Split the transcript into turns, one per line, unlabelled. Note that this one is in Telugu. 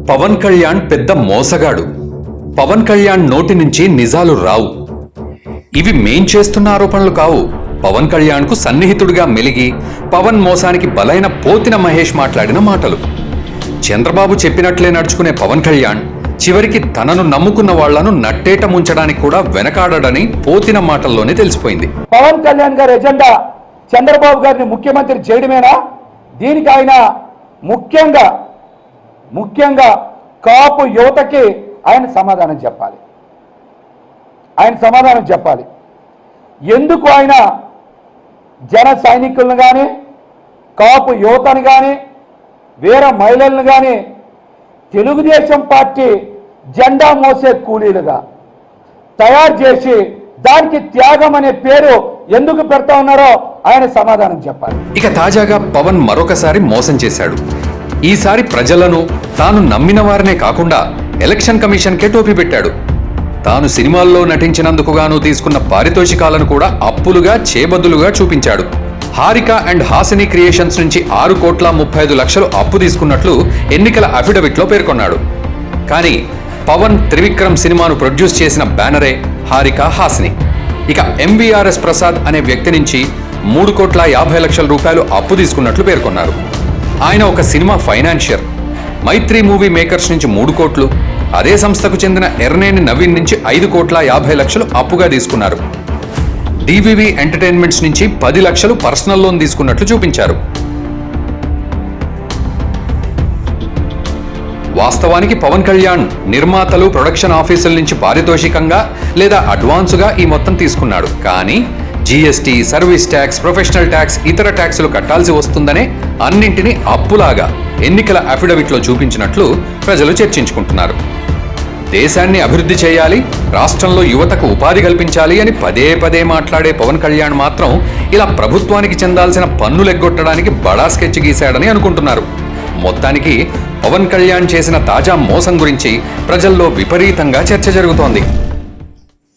పవన్ కళ్యాణ్ పెద్ద మోసగాడు. పవన్ కళ్యాణ్ నోటి నుంచి నిజాలు రావు. ఇవి మేం చేస్తున్న ఆరోపణలు కావు. పవన్ కళ్యాణ్ కు సన్నిహితుడిగా మెలిగి పవన్ మోసానికి బలైన పోతిన మహేష్ మాట్లాడిన మాటలు. చంద్రబాబు చెప్పినట్లే నడుచుకునే పవన్ కళ్యాణ్ చివరికి తనను నమ్ముకున్న వాళ్లను నట్టేట ముంచడానికి కూడా వెనకాడని పోతిన మాటల్లోనే తెలిసిపోయింది.
పవన్ కళ్యాణ్ గారి ఎజెండా చంద్రబాబు గారిని ముఖ్యమంత్రి చేయడమేనా? దీనికి ఆయన ముఖ్యంగా కాపు యువతకి ఆయన సమాధానం చెప్పాలి. ఎందుకు ఆయన జన సైనికులను కానీ కాపు యువతను కానీ వేరే మహిళలను కానీ తెలుగుదేశం పార్టీ జెండా మోసే కూలీలుగా తయారు చేసి దానికి త్యాగం అనే పేరు ఎందుకు పెడతా ఉన్నారో ఆయన సమాధానం చెప్పాలి.
ఇక తాజాగా పవన్ మరొకసారి మోసం చేశాడు. ఈసారి ప్రజలను తాను నమ్మిన వారినే కాకుండా ఎలక్షన్ కమిషన్కే టోపీ పెట్టాడు. తాను సినిమాల్లో నటించినందుకు గాను తీసుకున్న పారితోషికాలను కూడా అప్పులుగా చేబదులుగా చూపించాడు. హారిక అండ్ హాసిని క్రియేషన్స్ నుంచి 6,35,00,000 అప్పు తీసుకున్నట్లు ఎన్నికల అఫిడవిట్లో పేర్కొన్నాడు. కానీ పవన్ త్రివిక్రమ్ సినిమాను ప్రొడ్యూస్ చేసిన బ్యానరే హారిక హాసిని. ఇక ఎంవీఆర్ఎస్ ప్రసాద్ అనే వ్యక్తి నుంచి 3,50,00,000 అప్పు తీసుకున్నట్లు పేర్కొన్నారు. ఆయన ఒక సినిమా ఫైనాన్షియర్. మైత్రి మూవీ మేకర్స్ నుంచి 3 కోట్లు, అదే సంస్థకు చెందిన ఎర్నేని నవీన్ నుంచి 5,50,00,000 అప్పుగా తీసుకున్నారు. డివివి ఎంటర్టైన్మెంట్స్ నుంచి 10 లక్షలు పర్సనల్ లోన్ తీసుకున్నట్లు చూపించారు. వాస్తవానికి పవన్ కళ్యాణ్ నిర్మాతలు, ప్రొడక్షన్ ఆఫీసుల నుంచి పారితోషికంగా లేదా అడ్వాన్సుగా ఈ మొత్తం తీసుకున్నాడు. కానీ GST, service tax, professional tax, ఇతర ట్యాక్సులు కట్టాల్సి వస్తుందనే అన్నింటినీ అప్పులాగా ఎన్నికల అఫిడవిట్లో చూపించినట్లు ప్రజలు చర్చించుకుంటున్నారు. దేశాన్ని అభివృద్ధి చేయాలి, రాష్ట్రంలో యువతకు ఉపాధి కల్పించాలి అని పదే పదే మాట్లాడే పవన్ కళ్యాణ్ మాత్రం ఇలా ప్రభుత్వానికి చెందాల్సిన పన్నులు ఎగ్గొట్టడానికి బడా స్కెచ్ గీశాడని అనుకుంటున్నారు. మొత్తానికి పవన్ కళ్యాణ్ చేసిన తాజా మోసం గురించి ప్రజల్లో విపరీతంగా చర్చ జరుగుతోంది.